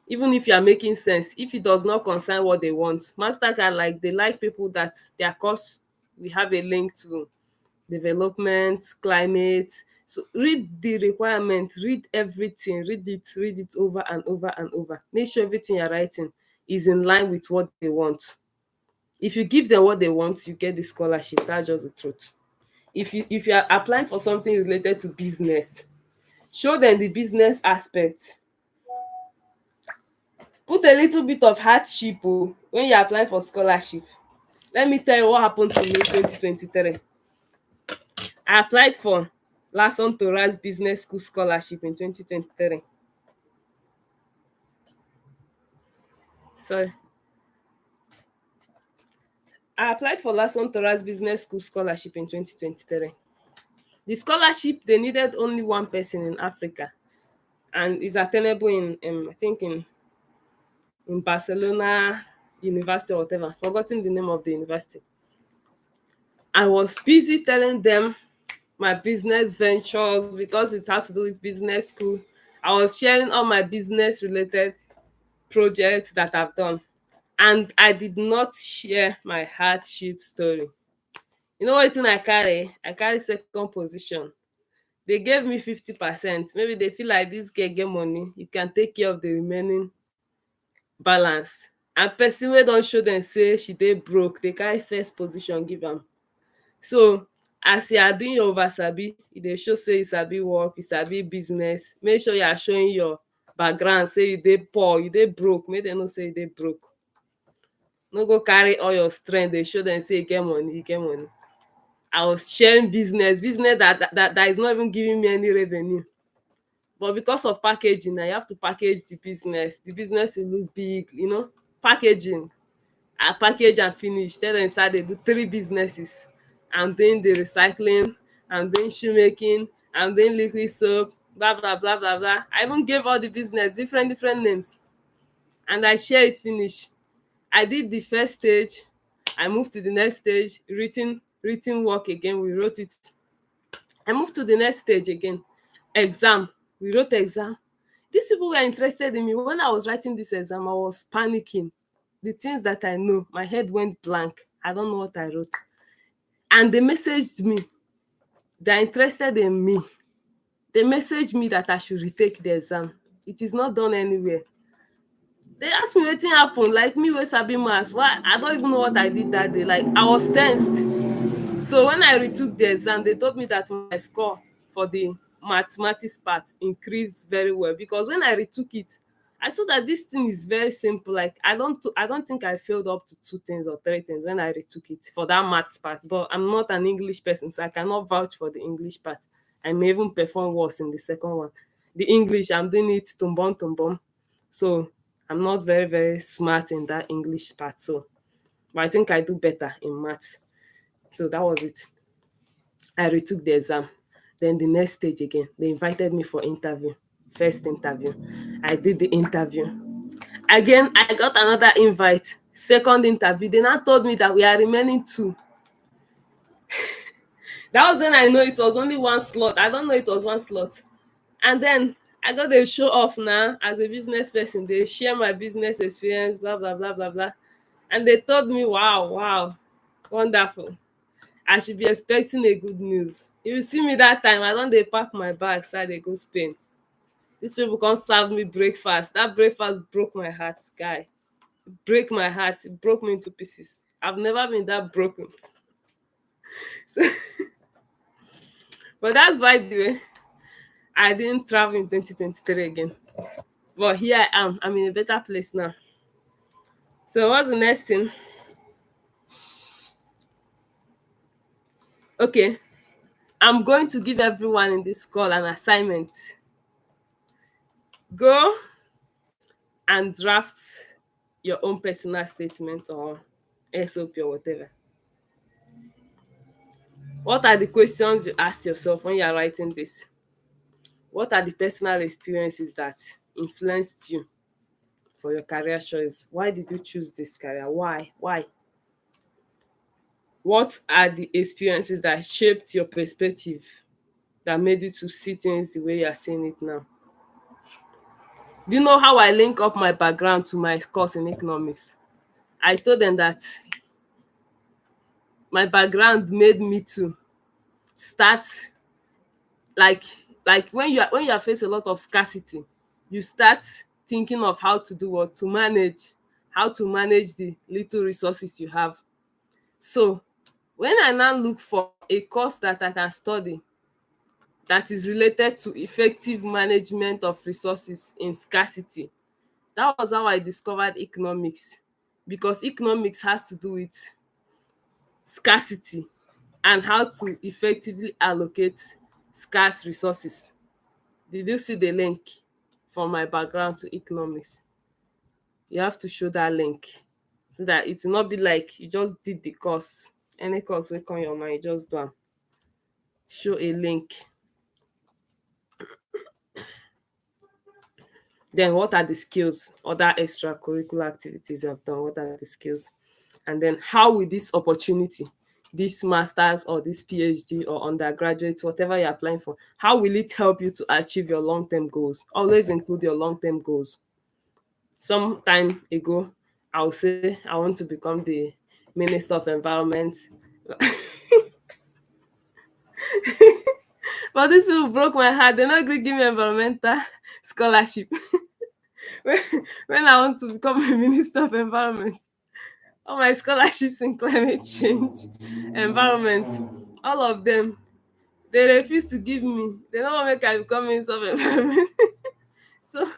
Even if you are making sense, if it does not concern what they want, Mastercard, like, they like people that their course, we have a link to development, climate. So read the requirement, read everything, read it over and over and over. Make sure everything you're writing is in line with what they want. If you give them what they want, you get the scholarship. That's just the truth. If you are applying for something related to business, show them the business aspect. Put a little bit of hardship when you're applying for scholarship. Let me tell you what happened to me in 2023. I applied for Lason Torres Business School Scholarship in 2023. Sorry. I applied for Lason Torres Business School Scholarship in 2023. The scholarship, they needed only one person in Africa, and is attainable in I think in Barcelona University or whatever. I've forgotten the name of the university. I was busy telling them my business ventures because it has to do with business school. I was sharing all my business related projects that I've done, and I did not share my hardship story. You know wetin I carry? I carry second position. They gave me 50%. Maybe they feel like this girl get money, you can take care of the remaining balance. And person wey don show dem say she dey broke, dey carry first position give am. So as you are doing your over sabi, e dey show say you sabi work, you sabi business. Make sure you are showing your background, say you dey poor, you dey broke, make dem know say you dey broke. No go carry all your strength dey show dem say you get money, you get money. I was sharing business that is not even giving me any revenue. But because of packaging, now you have to package the business. The business will look big, packaging. I package and finish. Tell them inside they do 3 businesses. I'm doing the recycling, I'm doing shoemaking, I'm doing liquid soap, blah blah blah blah blah. I even gave all the business different names, and I share it finish. I did the first stage, I moved to the next stage, written work again, we wrote it. I moved to the next stage again, exam, we wrote exam. These people were interested in me. When I was writing this exam, I was panicking. The things that I know, my head went blank. I don't know what I wrote. And they messaged me. They're interested in me. They messaged me that I should retake the exam. It is not done anywhere. They asked me wetin happen, like me wey sabi maths. Why? I don't even know what I did that day. Like, I was tensed. So when I retook the exam, they told me that my score for the mathematics part increased very well, because when I retook it, I saw that this thing is very simple. Like, I don't think I failed up to 2 things or 3 things when I retook it for that maths part. But I'm not an English person, so I cannot vouch for the English part. I may even perform worse in the second one. The English, I'm doing it tumbum. So I'm not very smart in that English part. So, but I think I do better in maths. So that was it. I retook the exam. Then the next stage again, they invited me for interview. First interview. I did the interview. Again, I got another invite. Second interview. They now told me that we are remaining 2. That was when I know it was only 1 slot. I don't know it was 1 slot. And then I got to show off now as a business person. They share my business experience, blah, blah, blah, blah, blah. And they told me, wow, wonderful. I should be expecting a good news. If you see me that time, I don't dey pack my bag, so I dey go Spain. These people come serve me breakfast. That breakfast broke my heart, guy. Break my heart. It broke me into pieces. I've never been that broken. So, but that's by the way. I didn't travel in 2023 again. But here I am. I'm in a better place now. So what's the next thing? Okay. I'm going to give everyone in this call an assignment. Go and draft your own personal statement or SOP or whatever. What are the questions you ask yourself when you are writing this? What are the personal experiences that influenced you for your career choice? Why did you choose this career? Why? What are the experiences that shaped your perspective, that made you to see things the way you are seeing it now? Do you know how I link up my background to my course in economics? I told them that my background made me to start, like when you are facing a lot of scarcity, you start thinking of how to do what to manage, how to manage the little resources you have. So when I now look for a course that I can study that is related to effective management of resources in scarcity, that was how I discovered economics, because economics has to do with scarcity and how to effectively allocate scarce resources. Did you see the link from my background to economics? You have to show that link so that it will not be like you just did the course. Any course will come your mind, you just do am. Show a link. Then what are the skills, other extracurricular activities you have done? What are the skills? And then how will this opportunity, this master's or this PhD or undergraduate, whatever you're applying for, how will it help you to achieve your long-term goals? Always include your long-term goals. Some time ago, I'll say I want to become the Minister of Environment. But these people broke my heart. They're not going to give me environmental scholarship. when, when I want to become a Minister of Environment, all my scholarships in climate change, environment, all of them, they refuse to give me. They don't want to make I become Minister of Environment. So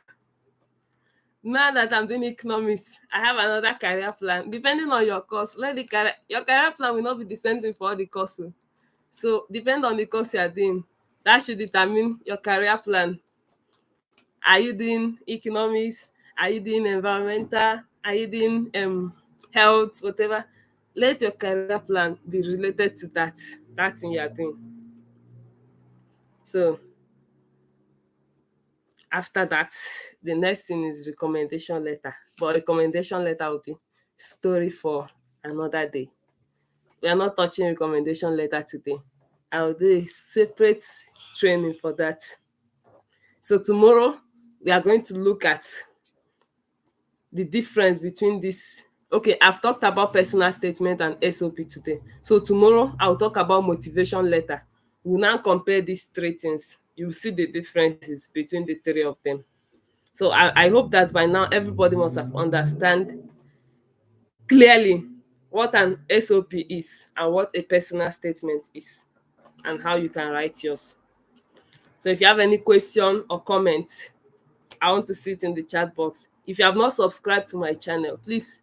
now that I'm doing economics, I have another career plan. Depending on your course, your career plan will not be the same thing for all the courses. So depend on the course you are doing. That should determine your career plan. Are you doing economics? Are you doing environmental? Are you doing health, whatever. Let your career plan be related to that thing you are doing. So after that, the next thing is recommendation letter. But recommendation letter will be story for another day. We are not touching recommendation letter today. I will do a separate training for that. So tomorrow we are going to look at the difference between this. Okay, I've talked about personal statement and SOP today. So tomorrow I'll talk about motivation letter. We'll now compare these three things. You'll see the differences between the three of them. So I hope that by now everybody must have understand clearly what an SOP is and what a personal statement is and how you can write yours. So if you have any question or comment, I want to see it in the chat box. If you have not subscribed to my channel, please,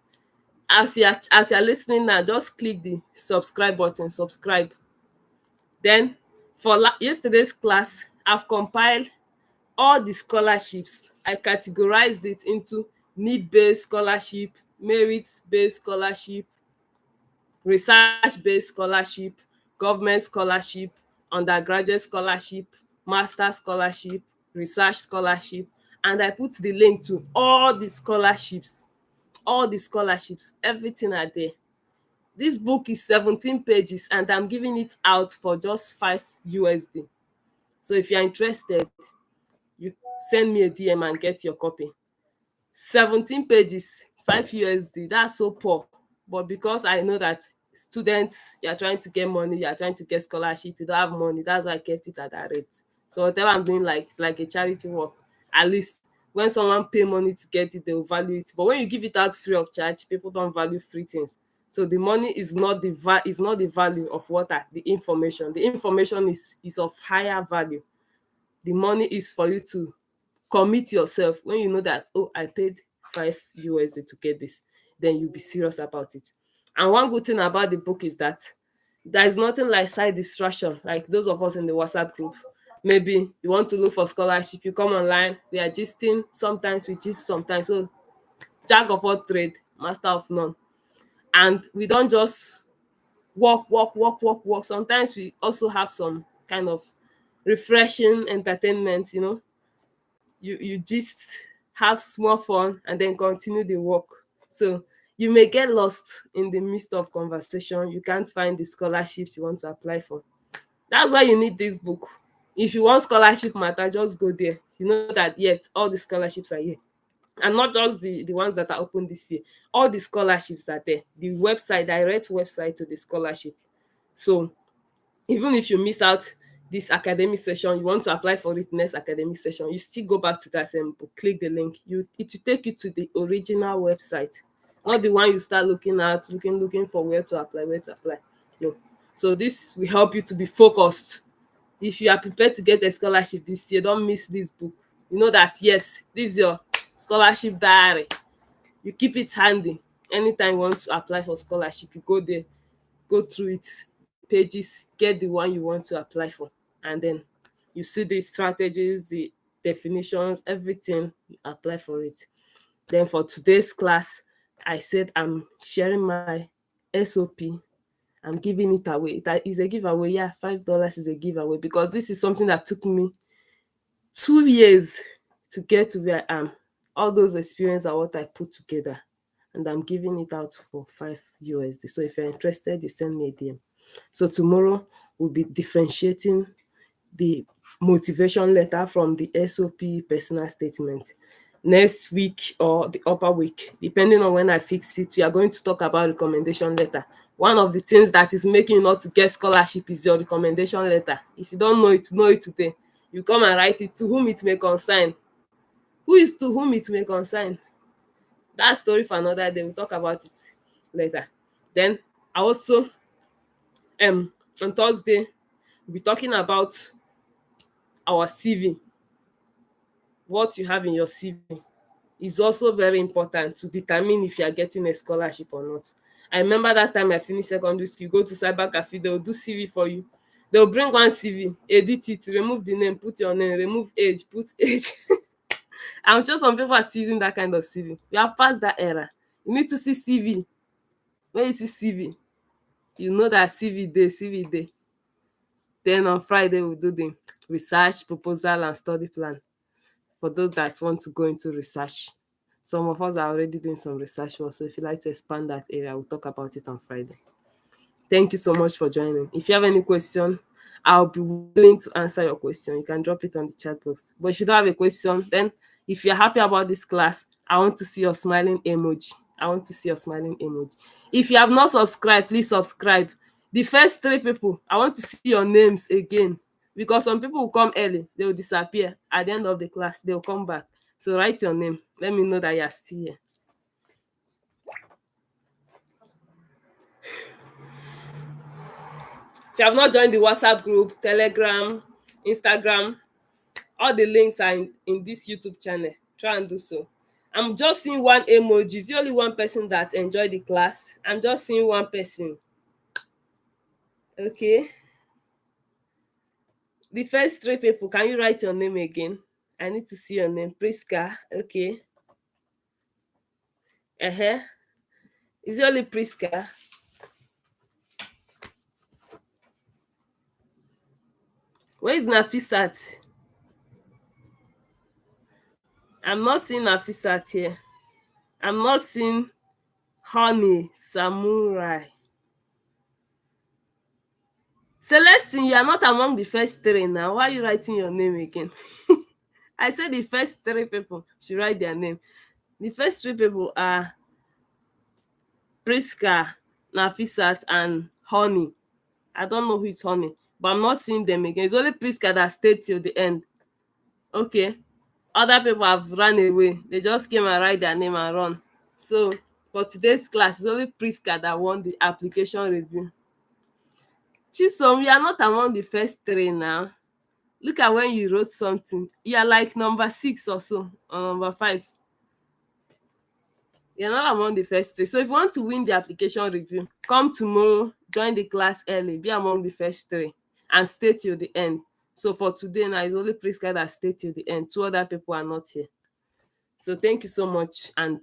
as you're listening now, just click the subscribe button, subscribe. Then for yesterday's class, I've compiled all the scholarships. I categorized it into need-based scholarship, merit-based scholarship, research-based scholarship, government scholarship, undergraduate scholarship, master scholarship, research scholarship, and I put the link to all the scholarships. All the scholarships, everything are there. This book is 17 pages and I'm giving it out for just 5 USD. So if you're interested, you send me a DM and get your copy. 17 pages, 5 USD. That's so poor. But because I know that students, you're trying to get money, you're trying to get scholarship, you don't have money, that's why I kept it at that rate. So whatever I'm doing, like, it's like a charity work. At least when someone pay money to get it, they will value it. But when you give it out free of charge, people don't value free things. So the money is not the value of what are the information. The information is of higher value. The money is for you to commit yourself. When you know that, oh, I paid 5 USD to get this, then you'll be serious about it. And one good thing about the book is that there's nothing like side distraction. Like those of us in the WhatsApp group, maybe you want to look for scholarship, you come online, we are gisting, sometimes we gist, sometimes. So jack of all trade, master of none. And we don't just work. Sometimes we also have some kind of refreshing entertainment, you just have small fun and then continue the work. So you may get lost in the midst of conversation. You can't find the scholarships you want to apply for. That's why you need this book. If you want scholarship matter, just go there. You know that yet all the scholarships are here. And not just the ones that are open this year. All the scholarships are there. The website, direct website to the scholarship. So even if you miss out this academic session, you want to apply for it next academic session, you still go back to that same book, click the link. It will take you to the original website, not the one you start looking at, looking for where to apply. No. So this will help you to be focused. If you are prepared to get a scholarship this year, don't miss this book. You know that, yes, this is your scholarship diary. You keep it handy. Anytime you want to apply for scholarship, you go there, go through it, pages, get the one you want to apply for, and then you see the strategies, the definitions, everything, you apply for it. Then for today's class, I said I'm sharing my SOP. I'm giving it away. That is a giveaway. Yeah, $5 is a giveaway because this is something that took me 2 years to get to where I am. All those experiences are what I put together, and I'm giving it out for 5 USD. So if you're interested, you send me a DM. So tomorrow we'll be differentiating the motivation letter from the SOP personal statement. Next week or the upper week, depending on when I fix it, we are going to talk about recommendation letter. One of the things that is making you not to get scholarship is your recommendation letter. If you don't know it today. You come and write it, to whom it may concern. Who is to whom it may concern? That story for another day. We'll talk about it later. Then I also on Thursday we'll be talking about our CV. What you have in your CV is also very important to determine if you are getting a scholarship or not. I remember that time I finished secondary school, you go to cyber cafe, they'll do CV for you. They'll bring one CV, edit it, remove the name, put your name, remove age, put age. I'm sure some people are seizing that kind of CV. We have passed that era. You need to see CV. When you see CV, you know that CV dey. Then on Friday, we'll do the research, proposal, and study plan for those that want to go into research. Some of us are already doing some research work, so if you'd like to expand that area, we'll talk about it on Friday. Thank you so much for joining. If you have any question, I'll be willing to answer your question. You can drop it on the chat box. But if you don't have a question, then if you're happy about this class, I want to see your smiling emoji. I want to see your smiling emoji. If you have not subscribed, please subscribe. The first 3 people, I want to see your names again, because some people will come early, they will disappear. At the end of the class, they will come back. So write your name. Let me know that you are still here. If you have not joined the WhatsApp group, Telegram, Instagram, all the links are in this YouTube channel. Try and do so. I'm just seeing one emoji. It's the only one person that enjoyed the class. I'm just seeing one person. Okay. The first 3 people, can you write your name again? I need to see your name. Priska. Okay. Is it only Priska? Where is Nafisat? I'm not seeing Nafisat here. I'm not seeing Honey Samurai. Celestine, you are not among the first 3 now. Why are you writing your name again? I said the first 3 people should write their name. The first 3 people are Priska, Nafisat, and Honey. I don't know who is Honey, but I'm not seeing them again. It's only Priska that stayed till the end. Okay. Other people have run away. They just came and write their name and run. So for today's class, it's only Priska that won the application review. Chisom, you are not among the first 3 now. Look at when you wrote something. You are like number 6 or so, or number 5. You're not among the first 3. So if you want to win the application review, come tomorrow, join the class early, be among the first 3, and stay till the end. So for today now, it's only Priska that stayed till the end. 2 other people are not here. So thank you so much, and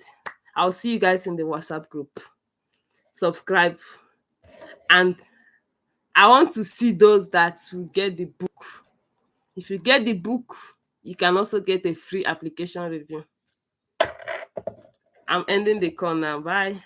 I'll see you guys in the WhatsApp group. Subscribe, and I want to see those that will get the book. If you get the book, you can also get a free application review. I'm ending the call now. Bye.